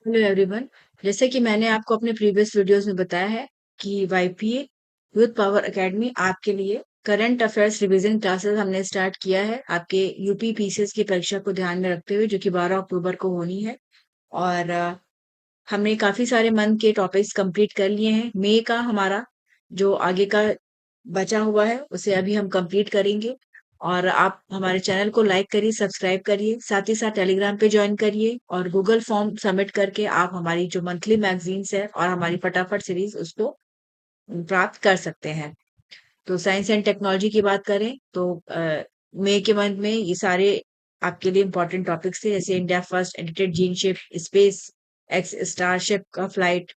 Hello everyone. जैसे कि मैंने आपको अपने प्रीवियस वीडियोस में बताया है कि वाईपीए यूथ पावर एकेडमी आपके लिए करंट अफेयर्स रिवीजन क्लासेस हमने स्टार्ट किया है आपके यूपी पीसीएस की परीक्षा को ध्यान में रखते हुए, जो कि 12 अक्टूबर को होनी है। और हमने काफी सारे मंथ के टॉपिक्स कंप्लीट कर लिए हैं। मई का हमारा जो आगे का बचा हुआ है उसे अभी हम कंप्लीट करेंगे। और आप हमारे चैनल को लाइक करिए, सब्सक्राइब करिए, साथ ही साथ टेलीग्राम पे ज्वाइन करिए और गूगल फॉर्म सबमिट करके आप हमारी जो मंथली मैगजीन्स है और हमारी फटाफट सीरीज उसको प्राप्त कर सकते हैं। तो साइंस एंड टेक्नोलॉजी की बात करें तो मई के मंथ में ये सारे आपके लिए इंपॉर्टेंट टॉपिक्स थे, जैसे India first edited gene sheep, space X starship का flight,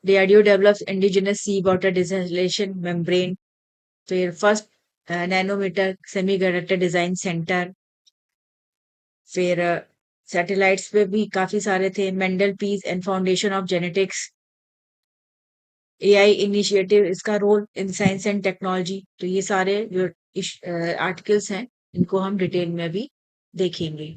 DRDO develops indigenous sea water desalination membrane, फिर first nanometer semiconductor design centre, फिर सैटेलाइट्स पे भी काफी सारे थे, Mendel peas and foundation of genetics, AI initiative, इसका role in science and technology. तो ये सारे जो आर्टिकल्स हैं इनको हम डिटेल में भी देखेंगे।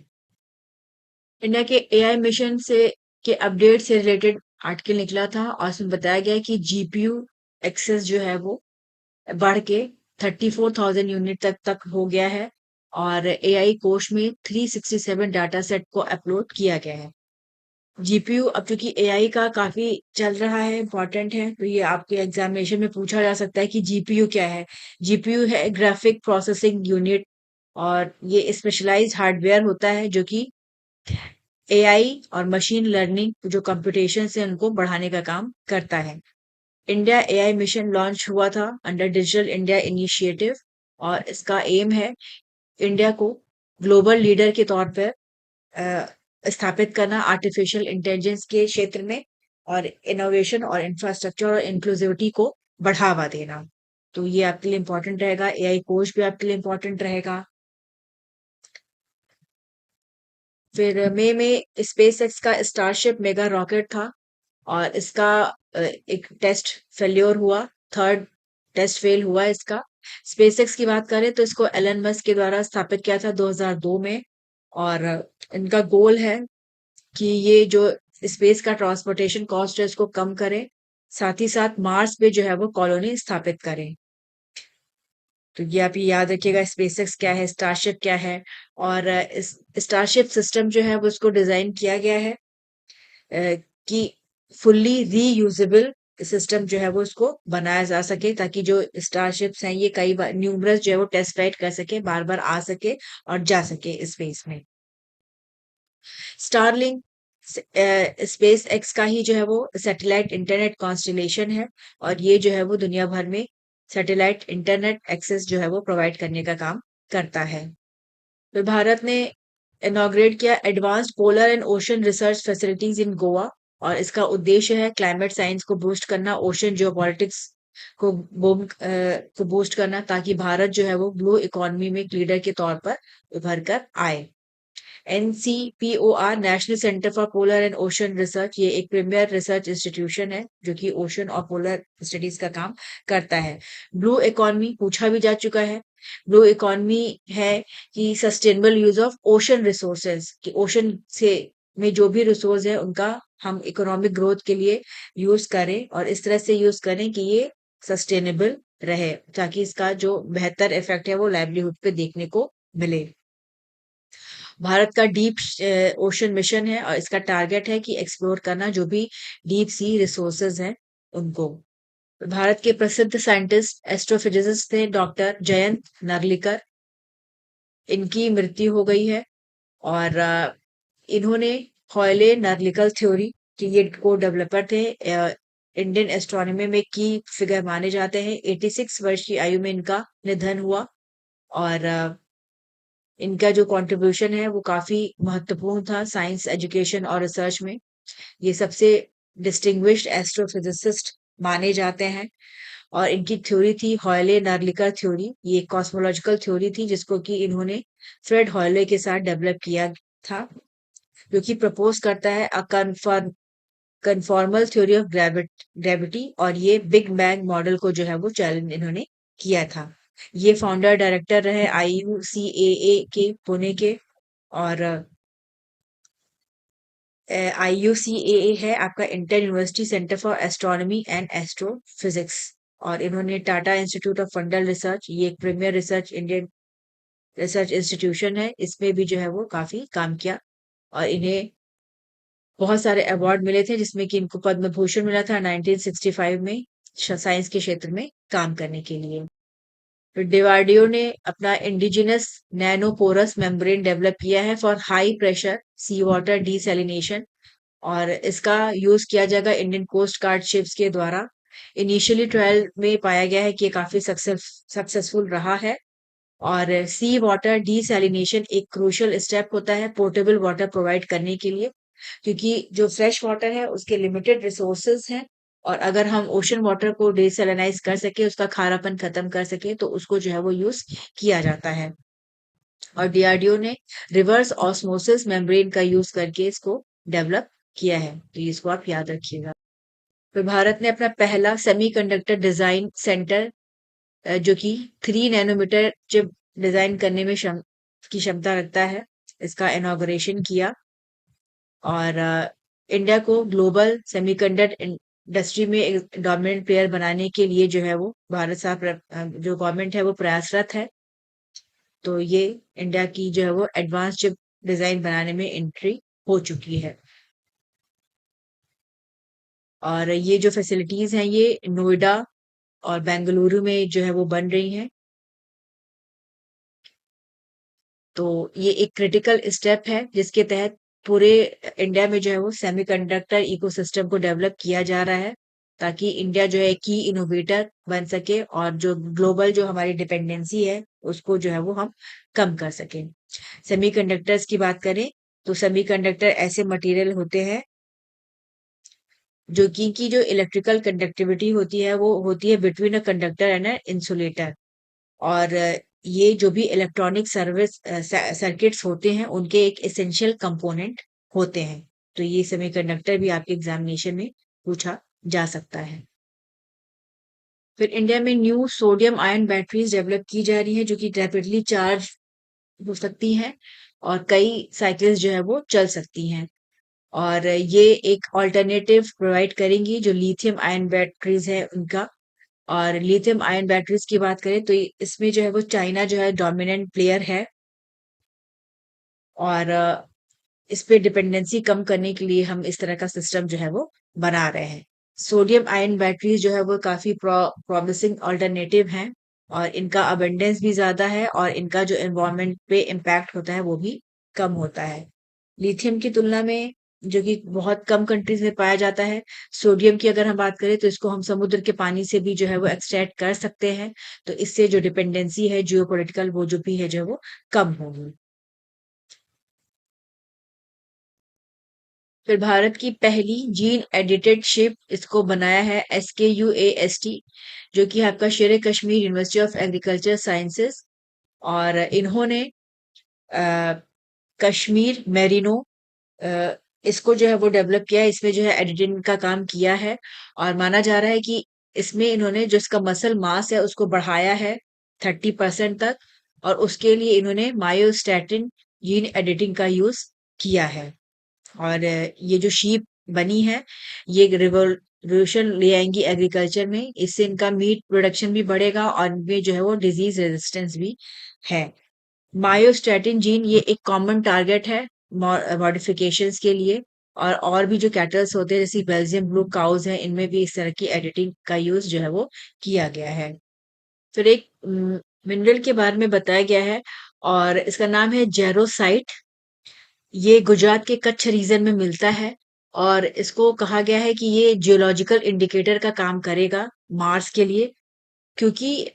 इंडिया के एआई मिशन से के अपडेट से रिलेटेड आर्टिकल निकला था और उसमें बताया गया है कि जीपीयू एक्सेस जो है वो बढ़ के 34,000 यूनिट तक हो गया है। और एआई कोष में 367 डाटा सेट को अपलोड किया गया है। जीपीयू अब चूंकि एआई का काफी चल रहा है, इंपॉर्टेंट है, तो ये आपके एग्जामिनेशन में पूछा जा सकता है कि जीपीयू क्या है। जीपीयू है ग्राफिक प्रोसेसिंग यूनिट, और ये स्पेशलाइज्ड हार्डवेयर होता है जो कि एआई और मशीन लर्निंग जो कंप्यूटेशन से उनको बढ़ाने का काम करता है। इंडिया एआई मिशन लॉन्च हुआ था अंडर डिजिटल इंडिया इनिशिएटिव, और इसका एम है इंडिया को ग्लोबल लीडर के तौर पर स्थापित करना आर्टिफिशियल इंटेलिजेंस के क्षेत्र में, और इनोवेशन और इंफ्रास्ट्रक्चर और इंक्लूसिविटी को बढ़ावा देना। तो ये आपके लिए इंपॉर्टेंट रहेगा। एआई कोच भी आपके लिए इंपॉर्टेंट रहेगा। फिर मई में स्पेस एक्स का स्टारशिप मेगा रॉकेट था, और इसका एक टेस्ट फेल्योर हुआ, थर्ड टेस्ट फेल हुआ इसका। स्पेसएक्स की बात करें तो इसको एलन मस्क के द्वारा स्थापित किया था 2002 में। और इनका गोल है कि ये जो स्पेस का ट्रांसपोर्टेशन कॉस्ट है इसको कम करें, साथ ही साथ मार्स पे जो है वो कॉलोनी स्थापित करें। तो ये आप ये याद रखिएगा, स्पेसएक्स क्या है, स्टारशिप क्या है। और इस स्टारशिप सिस्टम जो है वो उसको डिजाइन किया गया है कि फुल्ली रीयूजेबल सिस्टम जो है वो उसको बनाया जा सके, ताकि जो स्टारशिप्स हैं ये कई बार न्यूमरस जो है वो टेस्ट फ्लाइट कर सके, बार बार आ सके और जा सके स्पेस में। स्टारलिंक स्पेस एक्स का ही जो है वो सैटेलाइट इंटरनेट कॉन्स्टलेशन है, और ये जो है वो दुनिया भर में सैटेलाइट इंटरनेट एक्सेस जो है वो प्रोवाइड करने का काम करता है। तो भारत ने इनॉग्रेट किया advanced polar and ocean research facilities in Goa, और इसका उद्देश्य है क्लाइमेट साइंस को बूस्ट करना, ओशन जियोपॉलिटिक्स को को बूस्ट करना, ताकि भारत जो है वो ब्लू इकोनॉमी में एक लीडर के तौर पर उभर कर आए। NCPOR national centre for polar and ocean research, ये एक प्रीमियर रिसर्च इंस्टीट्यूशन है जो कि ओशन और पोलर स्टडीज का काम करता है। ब्लू इकोनॉमी पूछा भी जा चुका है। ब्लू इकोनॉमी है कि sustainable use of ocean resources, कि ओशन से में जो भी रिसोर्स है उनका हम इकोनॉमिक ग्रोथ के लिए यूज करें, और इस तरह से यूज करें कि ये सस्टेनेबल रहे, ताकि इसका जो बेहतर इफेक्ट है वो लाइवलीहुड पे देखने को मिले। भारत का डीप ओशन मिशन है, और इसका टारगेट है कि एक्सप्लोर करना जो भी डीप सी रिसोर्सेज हैं उनको। भारत के प्रसिद्ध साइंटिस्ट एस्ट्रोफिजिसिस्ट थे डॉक्टर जयंत नार्लिकर, इनकी मृत्यु हो गई है। और इन्होंने हॉयले नार्लिकर थ्योरी की ये को डेवलपर थे। इंडियन एस्ट्रोनॉमी में की फिगर माने जाते हैं। 86 वर्ष की आयु में इनका निधन हुआ। और इनका जो कंट्रीब्यूशन है वो काफी महत्वपूर्ण था साइंस एजुकेशन और रिसर्च में। ये सबसे डिस्टिंग्विश्ड एस्ट्रोफिजिसिस्ट माने जाते हैं। और इनकी थ्योरी थी हॉयले नार्लिकर थ्योरी। ये कॉस्मोलॉजिकल थ्योरी थी जिसको कि इन्होंने फ्रेड हॉयले के साथ डेवलप किया था, जो कि प्रपोज करता है अ कन्फॉर्मल थ्योरी ऑफ ग्रेविटी, और ये बिग बैंग मॉडल को जो है वो चैलेंज इन्होंने किया था। ये फाउंडर डायरेक्टर रहे आईयूसीएए के पुणे के। और IUCAA है आपका inter university centre for astronomy and astrophysics. और इन्होंने टाटा इंस्टीट्यूट ऑफ फंडल रिसर्च, ये एक premiere research Indian research institution है, इसमें भी जो है वो काफी काम किया और इन्हें बहुत सारे अवार्ड मिले थे, जिसमें कि इनको पद्म भूषण मिला था 1965 में साइंस के क्षेत्र में काम करने के लिए। फिर डिवार्डियो ने अपना इंडिजिनस नैनोपोरस मेम्ब्रेन डेवलप किया है for high pressure sea water desalination, और इसका यूज किया जाएगा इंडियन कोस्ट गार्ड शिप्स के द्वारा। इनिशियली ट्रायल में पाया गया है कि ये काफी सक्सेसफुल रहा है। और सी वाटर डिसैलिनेशन एक क्रूशियल स्टेप होता है पोर्टेबल वाटर प्रोवाइड करने के लिए, क्योंकि जो फ्रेश वाटर है उसके लिमिटेड रिसोर्सेज हैं, और अगर हम ओशन वाटर को डिसैलिनाइज कर सके, उसका खारापन खत्म कर सके, तो उसको जो है वो यूज किया जाता है। और डीआरडीओ ने रिवर्स ऑस्मोसिस मेम्ब्रेन का यूज करके इसको डेवलप किया है, तो इसको आप याद रखिएगा। फिर भारत ने अपना पहला सेमीकंडक्टर डिजाइन सेंटर, जो कि 3 नैनोमीटर चिप डिजाइन करने में की क्षमता रखता है, इसका इनॉग्रेशन किया। और इंडिया को ग्लोबल सेमीकंडक्टर इंडस्ट्री में एक डोमिनेंट प्लेयर बनाने के लिए जो है वो भारत जो गवर्नमेंट है वो प्रयासरत है। तो ये इंडिया की जो है वो एडवांस चिप डिजाइन बनाने में एंट्री हो चुकी है। और ये जो फैसिलिटीज हैं ये नोएडा और बेंगलुरु में जो है वो बन रही हैं। तो ये एक क्रिटिकल स्टेप है जिसके तहत पूरे इंडिया में जो है वो सेमीकंडक्टर इकोसिस्टम को डेवलप किया जा रहा है, ताकि इंडिया जो है की इनोवेटर बन सके और जो ग्लोबल जो हमारी डिपेंडेंसी है उसको जो है वो हम कम कर सकें। सेमीकंडक्टर्स की बात करें तो सेमीकंडक्टर ऐसे मटेरियल होते हैं जो की जो इलेक्ट्रिकल कंडक्टिविटी होती है वो होती है between a conductor and a insulator. और ये जो भी इलेक्ट्रॉनिक सर्किट्स होते हैं उनके एक एसेंशियल कंपोनेंट होते हैं। तो ये सेमीकंडक्टर भी आपके एग्जामिनेशन में पूछा जा सकता है। फिर इंडिया में new sodium ion batteries develop की जा रही है जो कि रैपिडली चार्ज हो सकती हैं और कई साइकिल्स जो है वो चल सकती हैं। और ये एक ऑल्टरनेटिव प्रोवाइड करेंगी जो लिथियम आयन बैटरीज है उनका। और लिथियम आयन बैटरीज की बात करें तो इसमें जो है वो चाइना जो है डोमिनेंट प्लेयर है। और इस पे डिपेंडेंसी कम करने के लिए हम इस तरह का सिस्टम जो है वो बना रहे हैं। सोडियम आयन बैटरीज जो है वो काफी प्रॉमिसिंग अल्टरनेटिव हैं, और इनका अबेंडेंस भी ज्यादा है और इनका जो एनवायरनमेंट पे इम्पैक्ट होता है वो भी कम होता है लिथियम की तुलना में, जो कि बहुत कम कंट्रीज में पाया जाता है। सोडियम की अगर हम बात करें तो इसको हम समुद्र के पानी से भी जो है वो एक्सट्रैक्ट कर सकते हैं, तो इससे जो डिपेंडेंसी है जियोपॉलिटिकल वो जो भी है जो है वो कम होगी। फिर भारत की पहली जीन एडिटेड शिप इसको बनाया है SKUAST, जो कि आपका शेर Kashmir university of agriculture sciences. और इन्होंने अ, कश्मीर मेरिनो अ, इसको जो है वो डेवलप किया है, इसमें जो है एडिटिंग का काम किया है। और माना जा रहा है कि इसमें इन्होंने जो इसका मसल मास है उसको बढ़ाया है 30% तक, और उसके लिए इन्होंने मायोस्टैटिन जीन एडिटिंग का यूज किया है। और ये जो शीप बनी है ये रिवोल्यूशन ले आएंगी एग्रीकल्चर में, इससे इनका मीट प्रोडक्शन भी बढ़ेगा और इनमें जो है वो डिजीज रेजिस्टेंस भी है। मायोस्टैटिन जीन ये एक कॉमन टारगेट है मॉडिफिकेशंस के लिए। और भी जो कैटल्स होते हैं जैसे बेल्जियम ब्लू काउज है, इनमें भी इस तरह की एडिटिंग का यूज जो है वो किया गया है। फिर एक मिनरल के बारे में बताया गया है और इसका नाम है जेरोसाइट। ये गुजरात के कच्छ रीजन में मिलता है, और इसको कहा गया है कि ये जियोलॉजिकल इंडिकेटर का काम करेगा मार्स के लिए, क्योंकि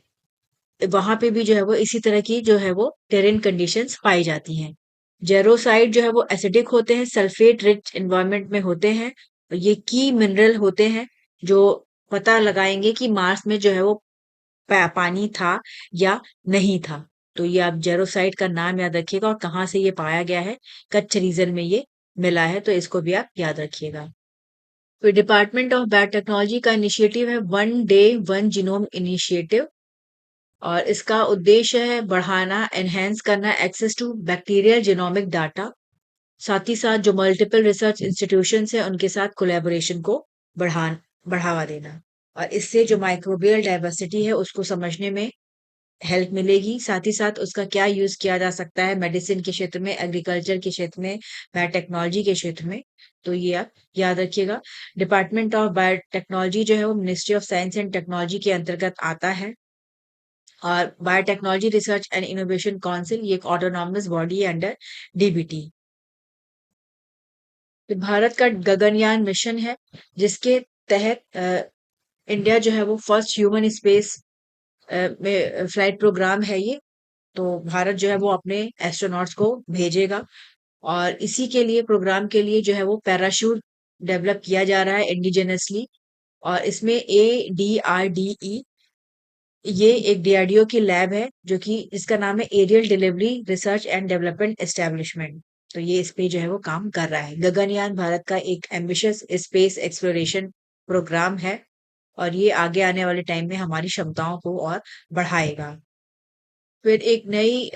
वहां पे भी जो है वो इसी तरह की जो है वो टेरेन कंडीशंस पाई जाती हैं। जेरोसाइड जो है वो एसिडिक होते हैं, सल्फेट रिच एनवायरनमेंट में होते हैं, और ये की मिनरल होते हैं जो पता लगाएंगे कि मार्स में जो है वो पानी था या नहीं था। तो ये आप जेरोसाइट का नाम याद रखिएगा और कहाँ से ये पाया गया है, कच्छ रीजन में ये मिला है, तो इसको भी आप याद रखिएगा। तो डिपार्टमेंट ऑफ बायोटेक्नोलॉजी का इनिशिएटिव है one day one genome initiative, और इसका उद्देश्य है बढ़ाना एनहेंस करना access to bacterial genomic data. साथ ही साथ जो मल्टीपल रिसर्च इंस्टीट्यूशंस हैं उनके साथ कोलैबोरेशन को बढ़ा बढ़ावा देना, और इससे जो माइक्रोबियल डाइवर्सिटी है उसको समझने में हेल्प मिलेगी। साथ ही साथ उसका क्या यूज किया जा सकता है मेडिसिन के क्षेत्र में, एग्रीकल्चर के क्षेत्र में, बायोटेक्नोलॉजी के क्षेत्र में। तो ये आप याद रखिएगा। डिपार्टमेंट ऑफ बायोटेक्नोलॉजी जो है वो ministry of science and technology के अंतर्गत आता है। और biotechnology research and innovation council ये एक ऑटोनॉमस बॉडी है अंडर डीबीटी। तो भारत का गगनयान मिशन है, जिसके तहत इंडिया जो है वो फर्स्ट ह्यूमन स्पेस में फ्लाइट प्रोग्राम है ये। तो भारत जो है वो अपने एस्ट्रोनॉट्स को भेजेगा, और इसी के लिए प्रोग्राम के लिए जो है वो पैराशूट डेवलप किया जा रहा है इंडिजिनसली। और इसमें ADRDE ये एक डीआरडीओ की लैब है, जो कि इसका नाम है aerial delivery research and development establishment. तो ये इस पे जो है वो काम कर रहा है। गगनयान भारत का एक एम्बिशियस स्पेस एक्सप्लोरेशन प्रोग्राम है, और ये आगे आने वाले टाइम में हमारी क्षमताओं को और बढ़ाएगा। फिर एक नई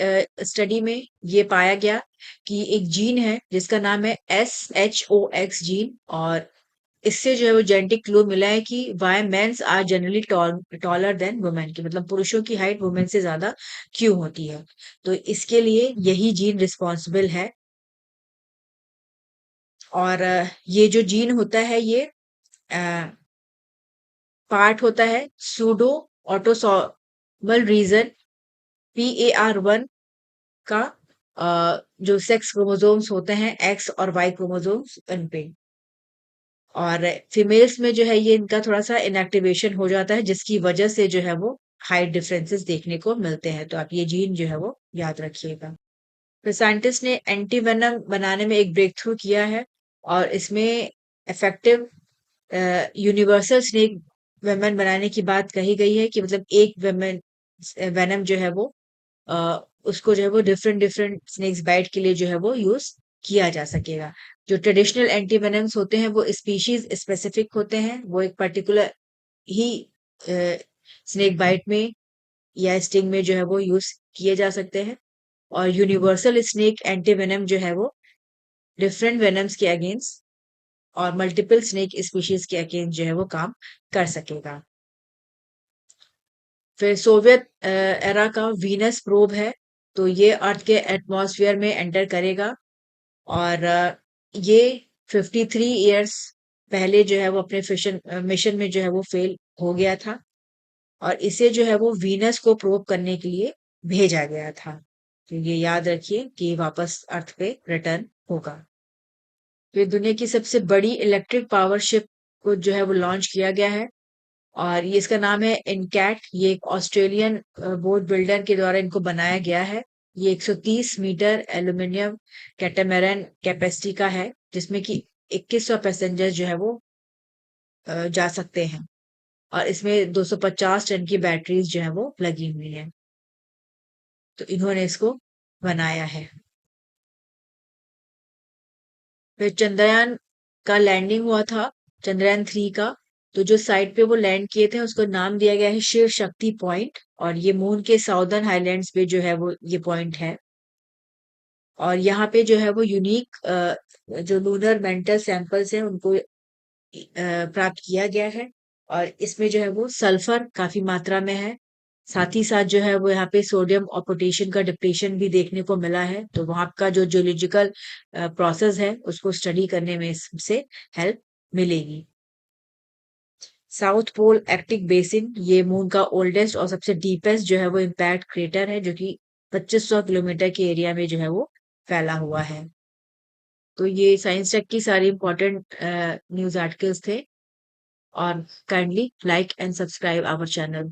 स्टडी में ये पाया गया कि एक जीन है जिसका नाम है SHOX जीन, और इससे जो है वो जेनेटिक क्लू मिला है कि why men are generally taller than women, की मतलब पुरुषों की हाइट वुमेन से ज्यादा क्यों होती है। तो इसके लिए यही जीन रिस्पॉन्सिबल है। और ये जो जीन होता है ये पार्ट होता है सूडो ऑटोसोमल रीजन PAR1 का, जो सेक्स क्रोमोसोम्स होते हैं एक्स और वाई क्रोमोसोम्स उन पे। और फीमेल्स में जो है ये इनका थोड़ा-सा इनएक्टिवेशन हो जाता है, जिसकी वजह से जो है वो हाइट डिफरेंसेस देखने को मिलते हैं। तो आप ये जीन जो है वो याद रखिएगा। फिर साइंटिस्ट ने एंटी वेनम बनाने में एक ब्रेक थ्रू किया है, और इसमें इफेक्टिव यूनिवर्सल स्नेक वेमन बनाने की बात कही गई है, कि मतलब एक वेमन वेनम जो है वो उसको जो है वो डिफरेंट डिफरेंट स्नेक्स बाइट के लिए जो है वो यूज किया जा सकेगा। जो ट्रेडिशनल एंटी वेनम्स होते हैं वो स्पीशीज स्पेसिफिक होते हैं, वो एक पर्टिकुलर ही स्नेक बाइट में या स्टिंग में जो है वो यूज किए जा सकते हैं। और यूनिवर्सल स्नेक एंटी वेनम जो है वो डिफरेंट वेनम्स के अगेंस्ट और मल्टीपल स्नेक स्पीशीज के अगेंस्ट जो है वो काम कर सकेगा। फिर सोवियत एरा का वीनस प्रोब है, तो ये अर्थ के एटमॉस्फेयर में एंटर करेगा, और ये 53 इयर्स पहले जो है वो अपने फिशन मिशन में जो है वो फेल हो गया था, और इसे जो है वो वीनस को प्रोब करने के लिए भेजा गया था। तो ये याद रखिए कि वापस अर्थ पे रिटर्न होगा। फिर दुनिया की सबसे बड़ी इलेक्ट्रिक पावर शिप को जो है वो लॉन्च किया गया है, और ये इसका नाम है इनकैट। ये एक ऑस्ट्रेलियन बोट बिल्डर के द्वारा इनको बनाया गया है। ये 130 मीटर एल्यूमिनियम कैटामैरन कैपेसिटी का है, जिसमें कि 2100 पैसेंजर जो है वो जा सकते हैं, और इसमें 250 टन की बैटरीज जो है वो लगी हुई है। तो इन्होंने इसको बनाया है। फिर चंद्रयान का लैंडिंग हुआ था, चंद्रयान 3 का। तो जो साइट पे वो लैंड किए थे उसको नाम दिया गया है शिव शक्ति पॉइंट, और ये मून के साउदर्न हाईलैंड्स पे जो है वो ये पॉइंट है। और यहाँ पे जो है वो यूनिक जो लूनर मेंटल सैंपल्स हैं उनको प्राप्त किया गया है, और इसमें जो है वो सल्फर काफी मात्रा में है। साथ ही साथ जो है वो यहाँ पे सोडियम और पोटेशियम का डिप्लीशन भी देखने को मिला है। तो वहां का जो जियोलॉजिकल प्रोसेस है उसको स्टडी करने में इससे हेल्प मिलेगी। साउथ पोल आर्कटिक बेसिन ये मून का ओल्डेस्ट और सबसे डीपेस्ट जो है वो इम्पैक्ट क्रेटर है, जो कि 2500 किलोमीटर के एरिया में जो है वो फैला हुआ है। तो ये साइंस टेक की सारी इंपॉर्टेंट न्यूज आर्टिकल्स थे, और kindly like and subscribe our channel.